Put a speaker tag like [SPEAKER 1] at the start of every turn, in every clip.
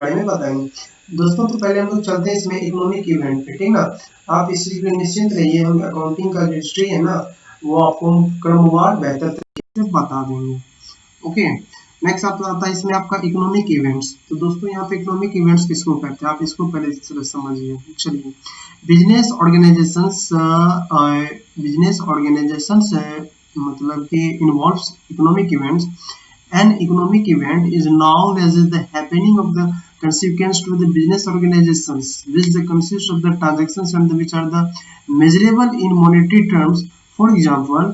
[SPEAKER 1] बारे में बताएंगे। दोस्तों तो पहले हम लोग चलते हैं इसमें इकोनॉमिक इवेंट पे, ठीक ना। आप इस चीज पे निश्चिंत रहिए, हम अकाउंटिंग का जो हिस्ट्री है ना वो आपको क्रमवार बेहतर तरीके से बता देंगे। ओके। नेक्स्ट आपका आता है इसमें आपका इकोनॉमिक इवेंट्स। तो दोस्तों यहाँ पे इकोनॉमिक इवेंट्स किसको कहते हैं, आप इसको पहले इस तरह समझिए। चलिए, बिजनेस ऑर्गेनाइजेशंस, बिजनेस ऑर्गेनाइजेशंस मतलब कि involves economic events. An economic event is known as the happening of the consequence to the business organizations, which the consist of the transactions and which are the measurable in monetary terms. For example,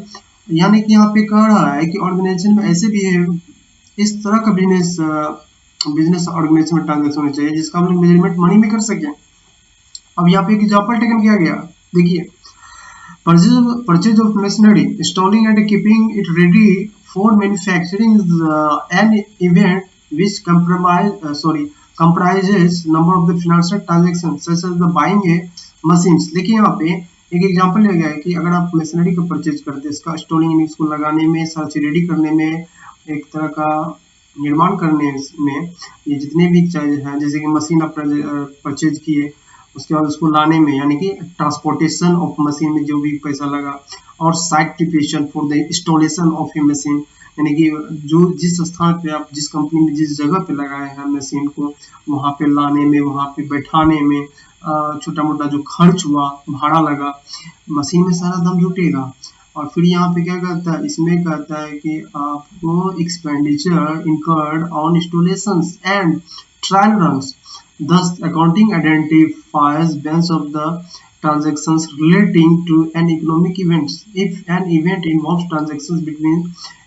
[SPEAKER 1] यानी कि यहाँ पे कह रहा है कि organisation में ऐसे भी है, इस तरह का बिजनेस बिजनेस ऑर्गेनाइजेशन में ट्रांजेक्शन होना चाहिए जिसका हम लोग मेजरमेंट मनी में कर सकें। अब यहाँ पे एक एग्जाम्पल टेकन किया गया, देखिए, purchase of machinery, installing and keeping it ready for manufacturing is an event which comprises number of the financial transactions such as the buying a machines. देखिए यहाँ पे एक एग्जांपल लिया गया है कि अगर आप मशीनरी को परचेज करते हैं, इसका इंस्टॉलिंग इसको लगाने में, सारा चीज रेडी करने में, एक तरह का निर्माण करने में, ये जितने भी चार्जेज हैं, जैसे कि मशीन आप परचेज किए, उसके बाद उसको लाने में यानी कि ट्रांसपोर्टेशन ऑफ मशीन में जो भी पैसा लगा, और site preparation for the installation of A machine, यानी कि जो जिस स्थान पे आप जिस कंपनी में जिस जगह पे लगाए हैं मशीन को, वहाँ पे लाने में, वहाँ पे बैठाने में, छोटा मोटा जो खर्च हुआ, भाड़ा लगा, मशीन में सारा दम जुटेगा। और फिर यहाँ पे क्या कहता है, इसमें कहता है कि आपको expenditure incurred on installations and trial runs. Thus, accounting identifies bands of the transactions relating to an economic event. If an event involves transactions between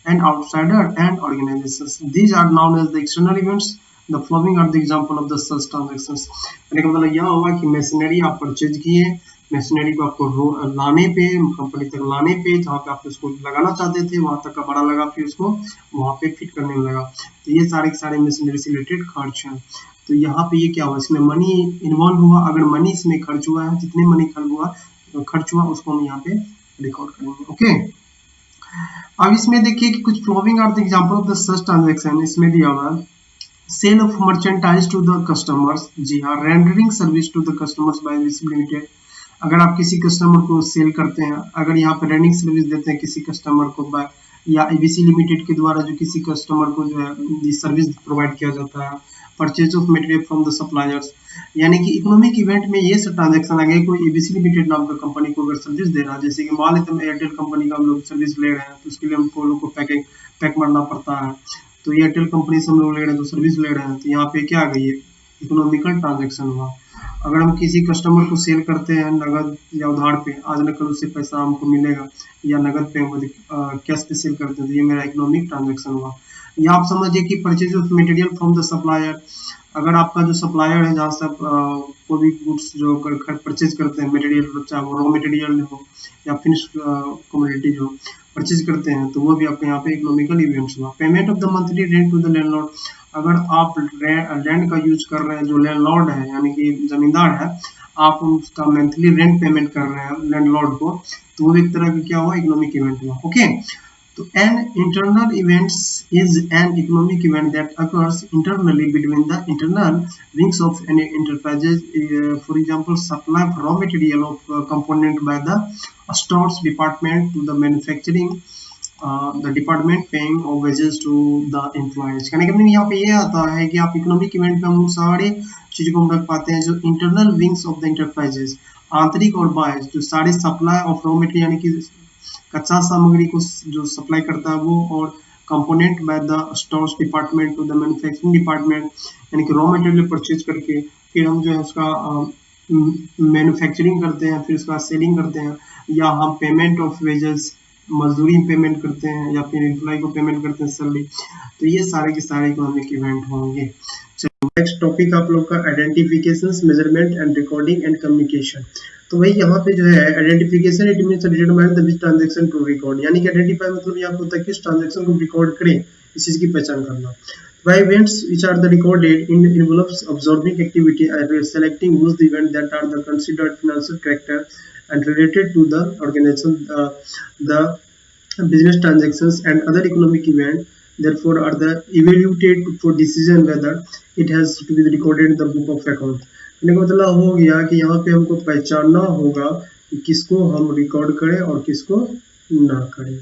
[SPEAKER 1] an outsider and organizations, these are known as the external events. The following are the example of the such transactions. यानी कि मतलब यह हुआ कि machinery आप purchase किए, machinery को आपको लाने पे, कंपनी तक लाने पे, जहाँ पे आप उसको लगाना चाहते थे वहां तक का भाड़ा लगा, फिर उसको वहां पे फिट करने में लगा। तो ये सारे के सारे मशीनरी से रिलेटेड खर्च हैं। तो यहाँ पे ये क्या हुआ, इसमें मनी इन्वॉल्व हुआ। अगर मनी इसमें खर्च हुआ है, जितने मनी खर्च हुआ उसको हम यहाँ पे रिकॉर्ड करेंगे। ओके। अब इसमें देखिए कि कुछ following are the example of the such transaction इसमें दिया हुआ है। Sale of merchandise to the customers, जी हाँ, rendering service to the customers by ABC limited. अगर आप किसी कस्टमर को सेल करते हैं, अगर यहाँ पे रेंडरिंग सर्विस देते हैं किसी कस्टमर को बाय, या एबीसी लिमिटेड के द्वारा जो किसी कस्टमर को जो है सर्विस प्रोवाइड किया जाता है, purchase of material from the suppliers, यानी कि इकोनॉमिक इवेंट में ये सब ट्रांजैक्शन आ गए। कोई एबीसी लिमिटेड नाम का कंपनी को अगर सर्विस दे रहा है, जैसे कि मान लेते हैं एयरटेल कंपनी का हम लोग सर्विस ले रहे हैं, तो उसके लिए हमको लोग को पैक मारना पड़ता है। तो एयरटेल कंपनी से हम लोग ले रहे हैं, तो सर्विस ले रहे हैं, तो यहाँ पे क्या आ गई है, इकोनॉमिकल ट्रांजैक्शन हुआ। अगर हम किसी कस्टमर को सेल करते हैं नगद या उधार पे, आज न कल उससे पैसा हमको मिलेगा, या नगद पे हमको कैश पे सेल करते हैं, तो ये मेरा इकोनॉमिक ट्रांजैक्शन हुआ। या आप समझिए कि purchase of material from the supplier. अगर आपका जो सप्लायर है, जहाँ से आप कोई भी गुड्स जो परचेज करते हैं, मटेरियल, चाहे वो रॉ मटेरियल हो या फिनिश कमोडिटी जो परचेज करते हैं, तो वो भी आपके यहाँ पे इकोनॉमिकल इवेंट्स हुआ। Payment of the monthly rent to the landlord. अगर आप लैंड का यूज कर रहे हैं, जो लैंडलॉर्ड है यानी कि जमींदार है, आप उसका मंथली रेंट पेमेंट कर रहे हैं लैंडलॉर्ड को, तो वो एक तरह का क्या हुआ, इकोनॉमिक इवेंट हुआ। Okay. So an internal events is an economic event that occurs internally between the internal wings of any enterprises. For example, supply of raw material of component by the stores department to the manufacturing, the department paying of wages to the employees. कहने का मतलब यहाँ पे ये आता है कि आप इकोनॉमिक इवेंट में हम सारे चीजों को हम रख पाते हैं, जो internal wings of the enterprises, आंतरिक और बाह्य, जो सारे सप्लाई ऑफ रॉ मटेरियल यानी कि कच्चा सामग्री को जो सप्लाई करता है वो, और component by the stores department to the manufacturing department, यानी कि रॉ मटेरियल परचेज करके फिर हम जो है उसका मैन्युफैक्चरिंग करते हैं, फिर उसका सेलिंग करते हैं, या हम पेमेंट ऑफ वेजेस, मजदूरी पेमेंट करते हैं, या फिर एम्प्लॉय को पेमेंट करते हैं सैलरी। तो ये सारे के सारे इकोनॉमिक इवेंट होंगे। नेक्स्ट टॉपिक आप लोग का identifications, measurement and recording and communication. तो वही यहाँ पे जो है identification, it means determine the which transaction to record, यानी कि आइडेंटिफाई मतलब यहाँ पे होता है किस ट्रांजैक्शन को रिकॉर्ड करें, इस चीज की पहचान करना। By events which are the recorded in envelopes observing activity and selecting whose the event that are the considered financial character and related to the organization, the business transactions and other economic event therefore are the evaluated for decision whether it has to be recorded in the book of account। कहने का मतलब हो गया कि यहाँ पे हमको पहचानना होगा कि किसको हम रिकॉर्ड करें और किसको ना करें,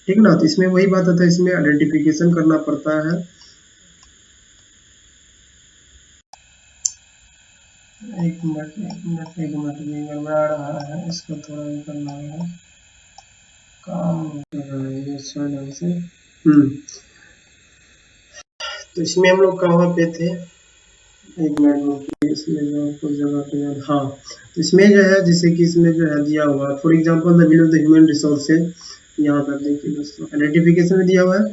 [SPEAKER 1] ठीक ना। तो इसमें वही बात आता है, इसमें आइडेंटिफिकेशन करना पड़ता है। एक मिनट ये गड़बड़ा रहा है, इसको थोड़ा ये करना है, काम कर रहा है ये शायद हमसे। तो इसमें हम लोग कहाँ पे थे, एक मिनट, इसमें जो कुछ जगह पे हाँ, तो इसमें जो है जैसे कि इसमें जो है दिया हुआ for example the below the human resources, यहाँ पर देखिए दोस्तों आइडेंटिफिकेशन में दिया हुआ है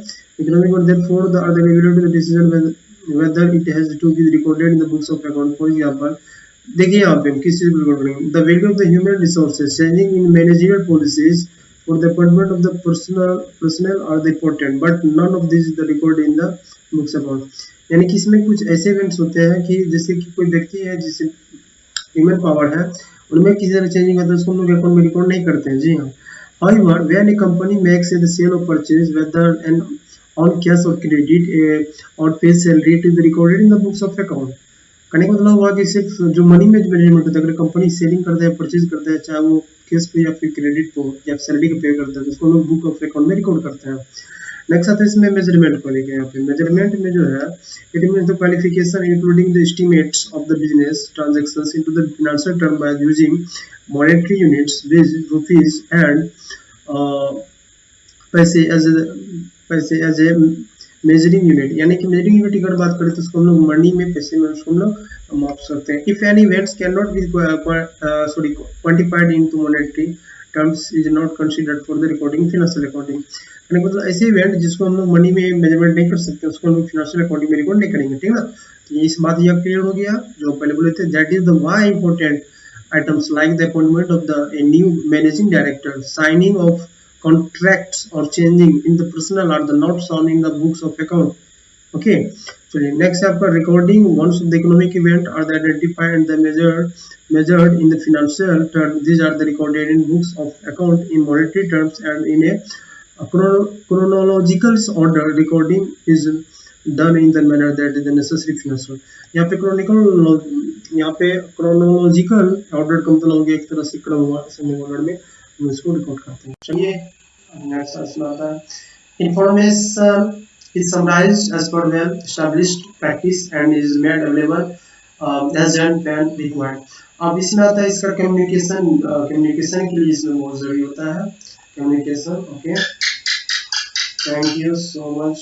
[SPEAKER 1] इकोनॉमिक और therefore the are the ability to decision whether it has to be recorded in the books of account। For example देखिए यहाँ पे हम किस चीज को रिकॉर्ड करेंगे, the value of the human resources changing in managerial policies for the appointment of the personnel are the important but none of this is the record in the books account। यानी कि इसमें कुछ ऐसे events होते हैं कि जैसे कि कोई व्यक्ति है जिससे ह्यूमन पावर है, उनमें किसी तरह चेंजिंग होता है, उसको हम लोग अकाउंट में रिकॉर्ड नहीं करते हैं। जी हाँ, however when a company makes the sale or purchase whether an on cash or credit or pays salary it is recorded in the books of account। कहने का मतलब हुआ कि सिर्फ जो मनी मैनेजमेंट होता है, अगर कंपनी सेलिंग करता है परचेज करता है चाहे वो कैश पे या फिर क्रेडिट पे या सैलरी पे पे करता है तो उसको लोग बुक ऑफ अकाउंट में रिकॉर्ड करते हैं। नेक्स्ट आता है इसमें मेजरमेंट को लेके, यहाँ पे मेजरमेंट में जो है it means the qualification including the estimates of the business transactions into the financial term by using monetary units rupees and पैसे एज ए मेजरिंग यूनिट। यानी कि मेजरिंग यूनिट की अगर बात करें तो उसको हम लोग मनी में पैसे में उसको हम लोग माप सकते हैं। If any events can not be quantified into monetary terms is not considered for the recording financial accounting. यानी मतलब ऐसे इवेंट जिसको हम लोग मनी में मेजरमेंट नहीं कर सकते उसको हम लोग फाइनेंशियल अकाउंटिंग में रिकॉर्ड नहीं करेंगे, ठीक ना। तो इस बात ये क्लियर हो गया जो पहले बोले थे, that is the why important items like the appointment of a new managing director, signing of contracts or changing in the personnel are the not shown in the books of account। Okay, so next आपका recording once of the economic event are the identified and the measured in the financial term, these are the recorded in books of account in monetary terms and in a chronological order। Recording is done in the manner that is the necessary financial। यहाँ पे chronological order का मतलब हो गया एक तरह से क्रमवार समय ऑर्डर में हम इसको रिकॉर्ड करते हैं। चलिए नेक्स्ट क्वेश्चन आता है, information is summarized as per well established practice and is made available as and when required। अब इसमें आता है इसका कम्युनिकेशन के लिए इसमें बहुत जरूरी होता है communication. Okay, thank you so much.